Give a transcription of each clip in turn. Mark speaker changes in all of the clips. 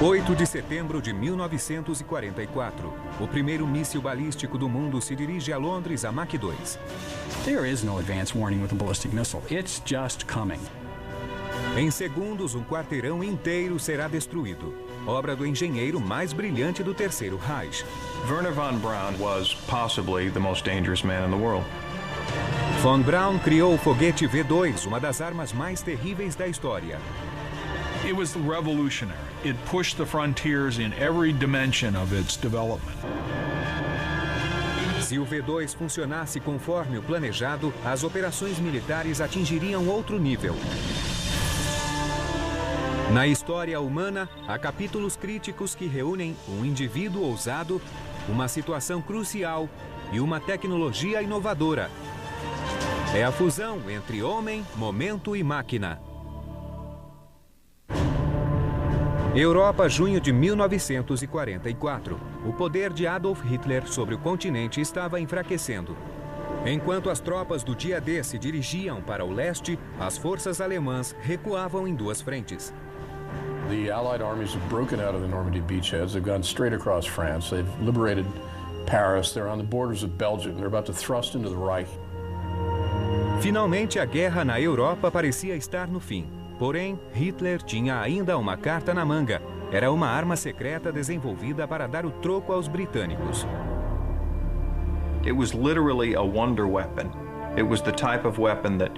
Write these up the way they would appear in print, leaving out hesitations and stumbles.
Speaker 1: 8 de setembro de 1944. O primeiro míssil balístico do mundo se dirige a Londres, a Mach 2.
Speaker 2: There is no advance warning with a ballistic missile. It's just coming.
Speaker 1: Em segundos, um quarteirão inteiro será destruído. Obra do engenheiro mais brilhante do Terceiro Reich.
Speaker 3: Wernher von Braun was possibly the most dangerous man in the world.
Speaker 1: Von Braun criou o foguete V2, uma das armas mais terríveis da história.
Speaker 4: It was revolutionary. It pushed the frontiers in every dimension of its development.
Speaker 1: Se o V2 funcionasse conforme o planejado, as operações militares atingiriam outro nível. Na história humana, há capítulos críticos que reúnem um indivíduo ousado, uma situação crucial e uma tecnologia inovadora. É a fusão entre homem, momento e máquina. Europa, junho de 1944. O poder de Adolf Hitler sobre o continente estava enfraquecendo. Enquanto as tropas do dia D se dirigiam para o leste, as forças alemãs recuavam em duas frentes.
Speaker 5: The Allied armies have broken out of the Normandy beachheads. They've gone straight across France. They've liberated Paris. They're on the borders of Belgium. They're about to thrust into the Reich.
Speaker 1: Finalmente, a guerra na Europa parecia estar no fim. Porém, Hitler tinha ainda uma carta na manga. Era uma arma secreta desenvolvida para dar o troco aos britânicos.
Speaker 3: It was literally a wonder weapon. It was the type of weapon that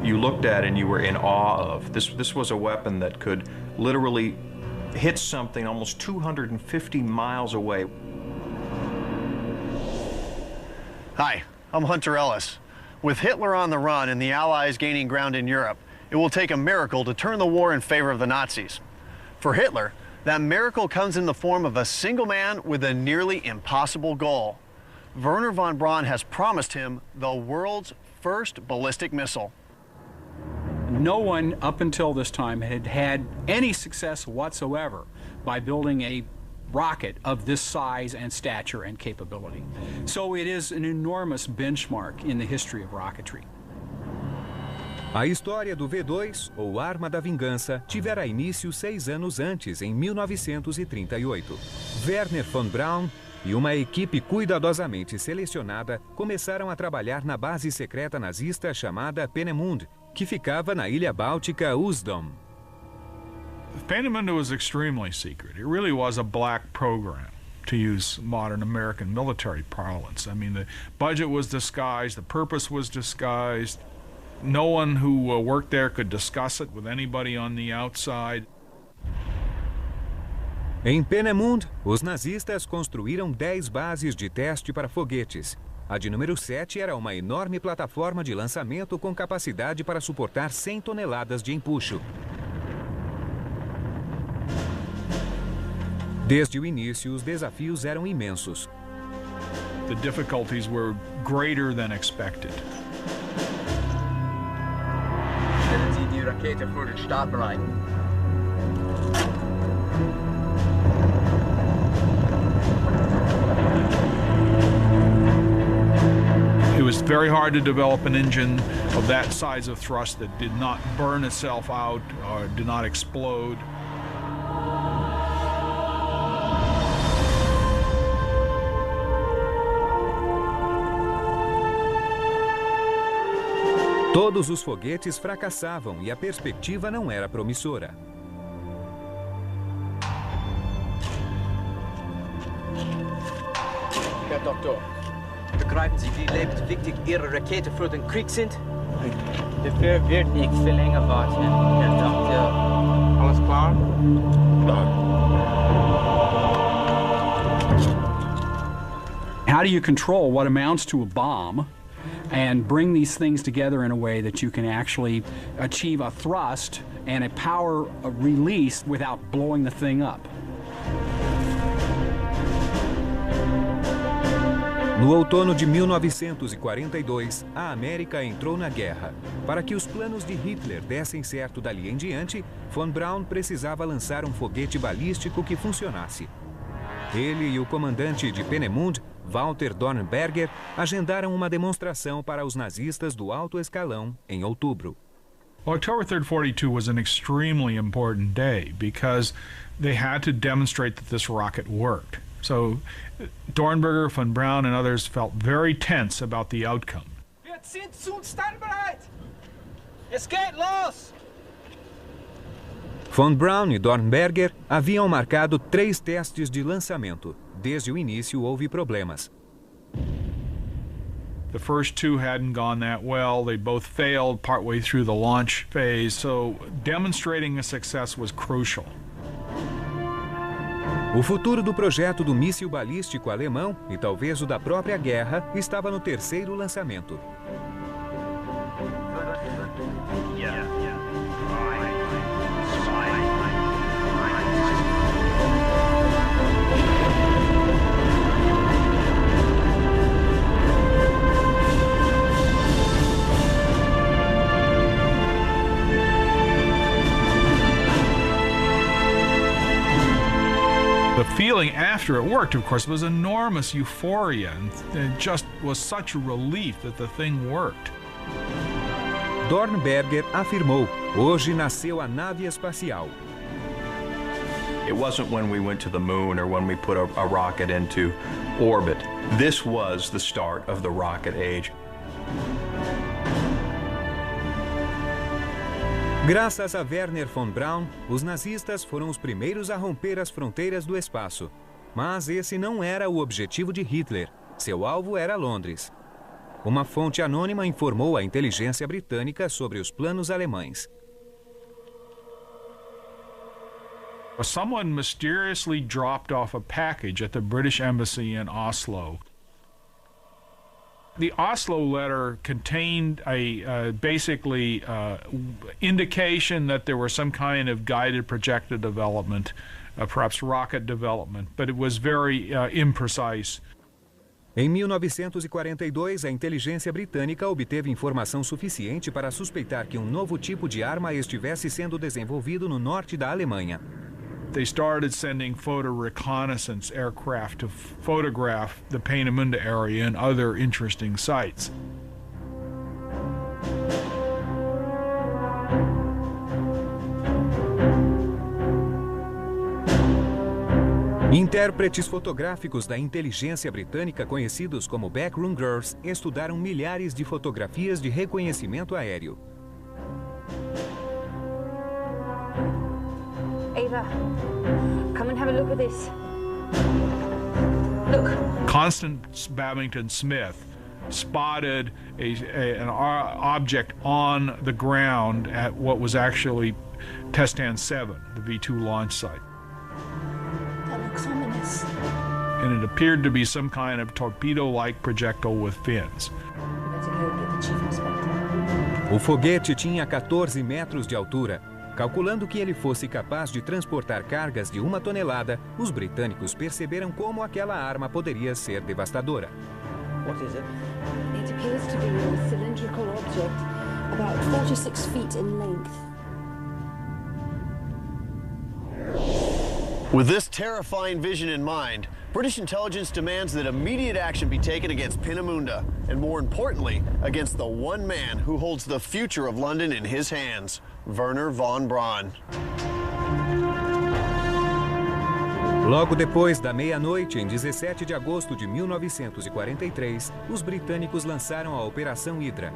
Speaker 3: you looked at and you were in awe of. This was a weapon that could literally hit something almost 250 miles away.
Speaker 6: Hi, I'm Hunter Ellis. With Hitler on the run and the Allies gaining ground in Europe, it will take a miracle to turn the war in favor of the Nazis. For Hitler, that miracle comes in the form of a single man with a nearly impossible goal. Wernher von Braun has promised him the world's first ballistic missile.
Speaker 2: No one up until this time had had any success whatsoever by building a rocket of this size and stature and capability. So it is an enormous benchmark in the history of rocketry.
Speaker 1: A história do V2, ou Arma da Vingança, tivera início 6 anos antes, em 1938. Wernher von Braun e uma equipe cuidadosamente selecionada começaram a trabalhar na base secreta nazista chamada Peenemünde, que ficava na ilha báltica Usedom.
Speaker 4: Peenemünde was extremely secret. It really was a black program, to use modern American military parlance. I mean, the budget was disguised, the purpose was disguised. No one who worked there could discuss it with anybody on the outside.
Speaker 1: Em Peenemünde, os nazistas construíram 10 bases de teste para foguetes. A de número 7 era uma enorme plataforma de lançamento com capacidade para suportar 100 toneladas de empuxo. Desde o início, os desafios eram imensos.
Speaker 4: The difficulties were greater than expected.
Speaker 7: Stellen Sie die Rakete vor den Start bereit.
Speaker 4: It was very hard to develop an engine of that size of thrust that did not burn itself out or did not explode.
Speaker 1: Todos os foguetes fracassavam e a perspectiva não era promissora.
Speaker 7: Herr Doktor, begreifen Sie, wie lebenswichtig Ihre Rakete für den Krieg sind? Dafür wird nichts verlängert warten, Herr Doktor. Alles klar? Klar.
Speaker 2: How do you control what amounts to a bomb and bring these things together in a way that you can actually achieve a thrust and a power release without blowing the thing up?
Speaker 1: No outono de 1942, a América entrou na guerra. Para que os planos de Hitler dessem certo dali em diante, von Braun precisava lançar um foguete balístico que funcionasse. Ele e o comandante de Peenemünde, Walter Dornberger, agendaram uma demonstração para os nazistas do alto escalão em outubro.
Speaker 4: Well, October 3rd, 42 was an extremely important day because they had to demonstrate that this rocket worked. So Dornberger, von Braun, and others felt very tense about the outcome.
Speaker 7: Wir sind zum Start bereit. Es geht los.
Speaker 1: Von Braun e Dornberger haviam marcado 3 testes de lançamento. Desde o início houve problemas.
Speaker 4: The first 2 hadn't gone that well. They both failed partway through the launch phase, so demonstrating a success was crucial.
Speaker 1: O futuro do projeto do míssil balístico alemão, e talvez o da própria guerra, estava no 3º lançamento.
Speaker 4: The feeling after it worked, of course, was enormous euphoria, and it just was such a relief that the thing worked.
Speaker 1: Dornberger afirmou: hoje nasceu a nave espacial.
Speaker 3: It wasn't when we went to the moon or when we put a rocket into orbit. This was the start of the rocket age.
Speaker 1: Graças a Wernher von Braun, os nazistas foram os primeiros a romper as fronteiras do espaço. Mas esse não era o objetivo de Hitler. Seu alvo era Londres. Uma fonte anônima informou a inteligência britânica sobre os planos alemães.
Speaker 4: Someone mysteriously dropped off a package at the British Embassy in Oslo. The Oslo letter contained a basically indication that there was some kind of guided projectile development, perhaps rocket development, but it was very imprecise.
Speaker 1: Em 1942, a inteligência britânica obteve informação suficiente para suspeitar que um novo tipo de arma estivesse sendo desenvolvido no norte da Alemanha.
Speaker 4: They started sending photo reconnaissance aircraft to photograph the Peenemünde area and other interesting sites.
Speaker 1: Intérpretes fotográficos da inteligência britânica, conhecidos como Backroom Girls, estudaram milhares de fotografias de reconhecimento aéreo.
Speaker 8: Ava, come and have a look at this. Look.
Speaker 4: Constance Babington Smith spotted an object on the ground at what was actually Testan 7, the V2 launch site.
Speaker 8: That looks ominous.
Speaker 4: And it appeared to be some kind of torpedo-like projectile with fins.
Speaker 8: Let's go get the chief inspector.
Speaker 1: O foguete tinha 14 metros de altura. Calculando que ele fosse capaz de transportar cargas de 1 tonelada, os britânicos perceberam como aquela arma poderia ser devastadora.
Speaker 7: What is it?
Speaker 8: It appears to be a cylindrical object, about 46 feet in length.
Speaker 6: With this terrifying vision in mind, British intelligence demands that immediate action be taken against Peenemünde, and more importantly, against the one man who holds the future of London in his hands, Wernher von Braun.
Speaker 1: Logo depois da meia-noite, em 17 de agosto de 1943, os britânicos lançaram a Operação Hydra.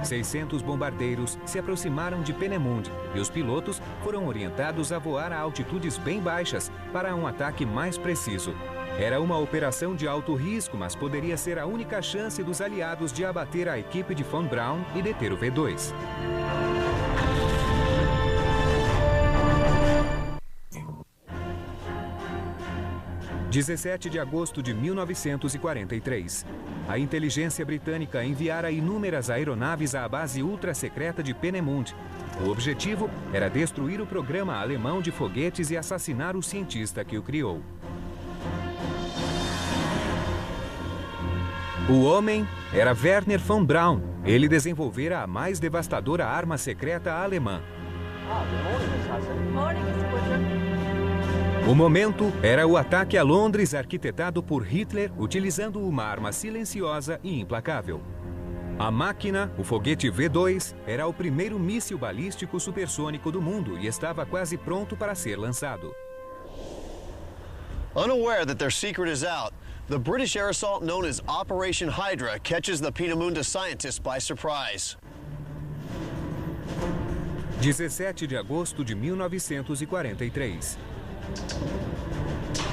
Speaker 1: 600 bombardeiros se aproximaram de Peenemünde e os pilotos foram orientados a voar a altitudes bem baixas para um ataque mais preciso. Era uma operação de alto risco, mas poderia ser a única chance dos aliados de abater a equipe de von Braun e deter o V2. – 17 de agosto de 1943. A inteligência britânica enviara inúmeras aeronaves à base ultra-secreta de Peenemünde. O objetivo era destruir o programa alemão de foguetes e assassinar o cientista que o criou. O homem era Wernher von Braun. Ele desenvolvera a mais devastadora arma secreta alemã. O momento era o ataque a Londres arquitetado por Hitler utilizando uma arma silenciosa e implacável. A máquina, o foguete V2, era o primeiro míssil balístico supersônico do mundo e estava quase pronto para ser lançado.
Speaker 6: Unaware that their secret is out, the British air assault known as Operation Hydra catches the Peenemünde scientists by surprise.
Speaker 1: 17 de agosto de 1943.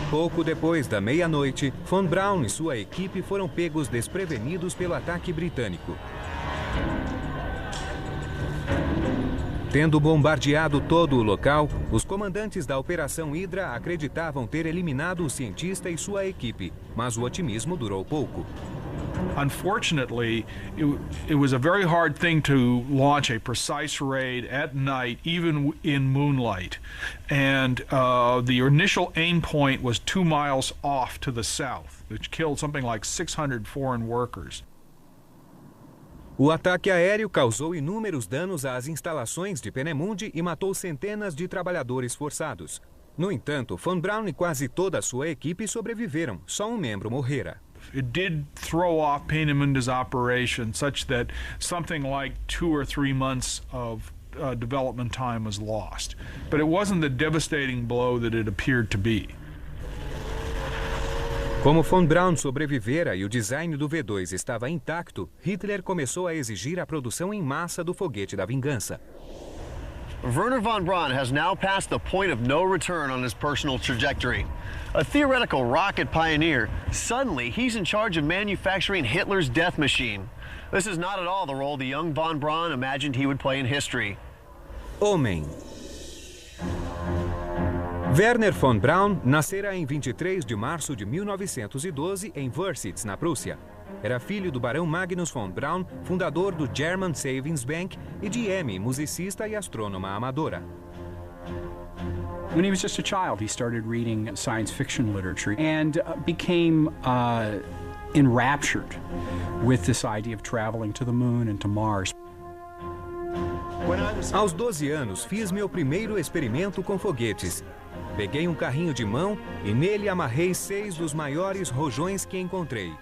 Speaker 1: Pouco depois da meia-noite, Von Braun e sua equipe foram pegos desprevenidos pelo ataque britânico. Tendo bombardeado todo o local, os comandantes da Operação Hydra acreditavam ter eliminado o cientista e sua equipe, mas o otimismo durou pouco.
Speaker 4: Unfortunately, it was a very hard thing to launch a precise raid at night, even in moonlight. And the initial aim point was 2 miles off to the south, which killed something like 600 foreign workers.
Speaker 1: O ataque aéreo causou inúmeros danos às instalações de Peenemünde e matou centenas de trabalhadores forçados. No entanto, Von Braun e quase toda a sua equipe sobreviveram, só um membro morrera.
Speaker 4: It did throw off Peenemunde's operation such that something like 2 or 3 months of development time was lost. But it wasn't the devastating blow that it appeared to be.
Speaker 1: Como Von Braun sobrevivera e o design do V2 estava intacto, Hitler começou a exigir a produção em massa do foguete da vingança.
Speaker 6: Wernher von Braun has now passed the point of no return on his personal trajectory. A theoretical rocket pioneer, suddenly he's in charge of manufacturing Hitler's death machine. This is not at all the role the young von Braun imagined he would play in history.
Speaker 1: Homem. Wernher von Braun nascera em 23 de março de 1912 em Wörsitz, na Prússia. Era filho do barão Magnus von Braun, fundador do German Savings Bank, e de Emmy, musicista e astrônoma amadora.
Speaker 2: When he was just a child, he started reading science fiction literature and became enraptured with this idea of traveling to the moon and to Mars.
Speaker 1: Aos 12 anos, fiz meu primeiro experimento com foguetes. Peguei um carrinho de mão e nele amarrei 6 dos maiores rojões que encontrei.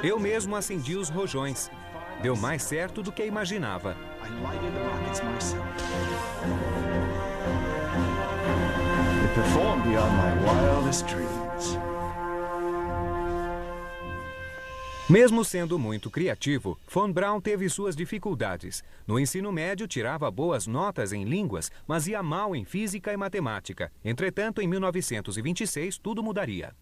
Speaker 1: Eu mesmo acendi os rojões. Deu mais certo do que imaginava.
Speaker 9: It performed beyond my wildest dreams.
Speaker 1: Mesmo sendo muito criativo, Von Braun teve suas dificuldades. No ensino médio, tirava boas notas em línguas, mas ia mal em física e matemática. Entretanto, em 1926, tudo mudaria.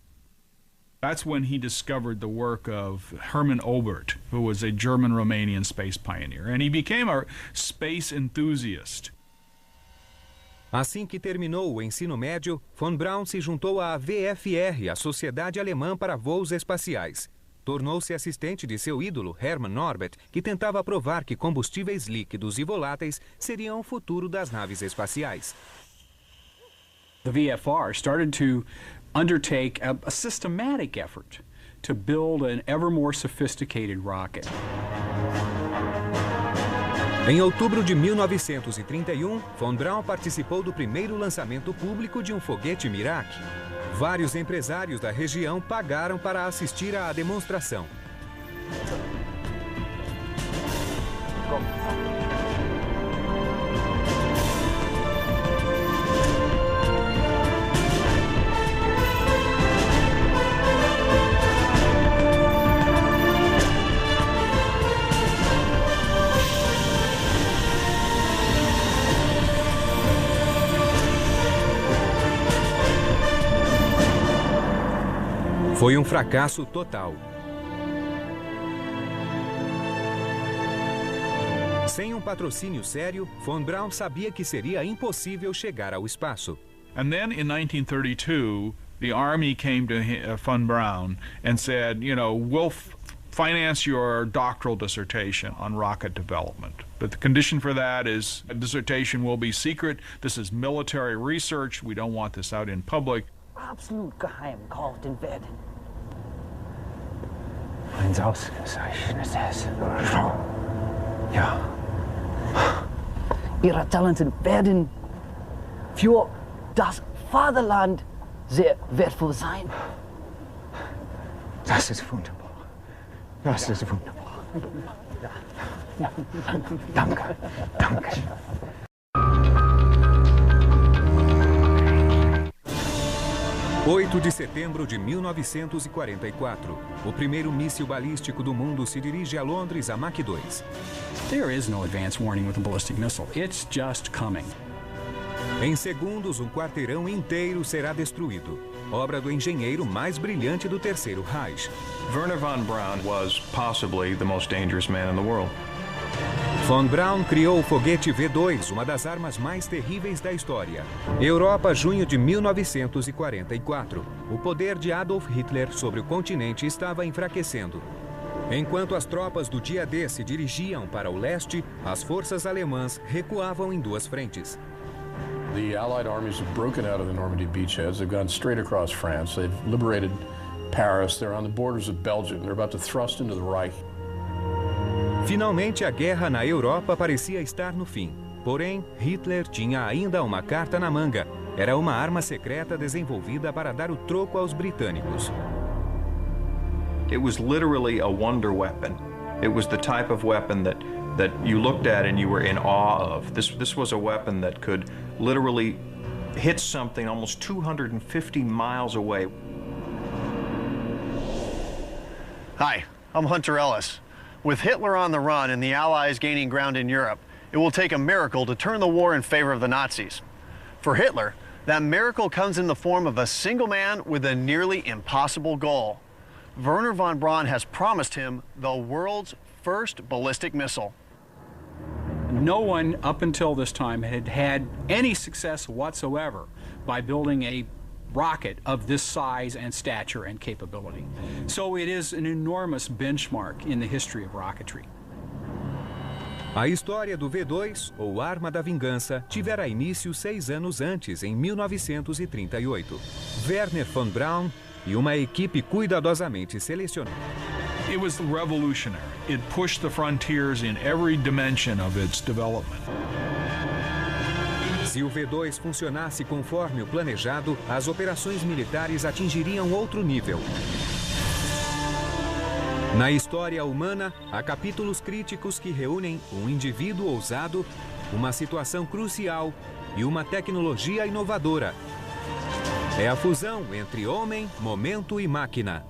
Speaker 4: That's when he discovered the work of Hermann Oberth, who was a German-Romanian space pioneer, and he became a space enthusiast.
Speaker 1: Assim que terminou o ensino médio, Von Braun se juntou à VFR, a Sociedade Alemã para Voos Espaciais. Tornou-se assistente de seu ídolo, Hermann Orbit, que tentava provar que combustíveis líquidos e voláteis seriam o futuro das naves espaciais.
Speaker 2: The VFR started to undertake a systematic effort to build an ever more sophisticated rocket.
Speaker 1: Em outubro de 1931, Von Braun participou do primeiro lançamento público de um foguete Merak. Vários empresários da região pagaram para assistir à demonstração. Foi um fracasso total. Sem um patrocínio sério, Von Braun sabia que seria impossível chegar ao espaço.
Speaker 4: And then in 1932, the Army came to Von Braun and said, you know, we'll finance your doctoral dissertation on rocket development. But the condition for that is a dissertation will be secret. This is military research. We don't want this out in public.
Speaker 10: Absolut geheim gehalten werden. Ein ausgezeichnetes Ja. Ihre Talente werden für das Vaterland sehr wertvoll sein. Das ist wunderbar. Das ist wunderbar. Danke, danke.
Speaker 1: 8 de setembro de 1944. O primeiro míssil balístico do mundo se dirige a Londres a Mach 2.
Speaker 2: There is no advance warning with a ballistic missile. It's just coming.
Speaker 1: Em segundos, um quarteirão inteiro será destruído. Obra do engenheiro mais brilhante do Terceiro Reich.
Speaker 3: Wernher von Braun was possibly the most dangerous man in the world.
Speaker 1: Von Braun criou o foguete V2, uma das armas mais terríveis da história. Europa, junho de 1944. O poder de Adolf Hitler sobre o continente estava enfraquecendo. Enquanto as tropas do dia D se dirigiam para o leste, as forças alemãs recuavam em duas frentes.
Speaker 5: The Allied armies have broken out of the Normandy beachheads. They've gone straight across France. They've liberated Paris. They're on the borders of Belgium. They're about to thrust into the Reich.
Speaker 1: Finalmente, a guerra na Europa parecia estar no fim. Porém, Hitler tinha ainda uma carta na manga. Era uma arma secreta desenvolvida para dar o troco aos britânicos.
Speaker 3: It was literally a wonder weapon. It was the type of weapon that you looked at and you were in awe of. This was a weapon that could literally hit something almost 250 miles away.
Speaker 6: Hi, I'm Hunter Ellis. With Hitler on the run and the Allies gaining ground in Europe, it will take a miracle to turn the war in favor of the Nazis. For Hitler, that miracle comes in the form of a single man with a nearly impossible goal. Wernher von Braun has promised him the world's first ballistic missile.
Speaker 2: No one up until this time had had any success whatsoever by building a rocket of this size and stature and capability. So it is an enormous benchmark in the history of rocketry.
Speaker 1: A história do V2, ou Arma da Vingança, tivera início 6 anos antes, em 1938. Wernher von Braun e uma equipe cuidadosamente selecionada.
Speaker 4: It was revolutionary. It pushed the frontiers in every dimension of its development.
Speaker 1: Se o V2 funcionasse conforme o planejado, as operações militares atingiriam outro nível. Na história humana, há capítulos críticos que reúnem um indivíduo ousado, uma situação crucial e uma tecnologia inovadora. É a fusão entre homem, momento e máquina.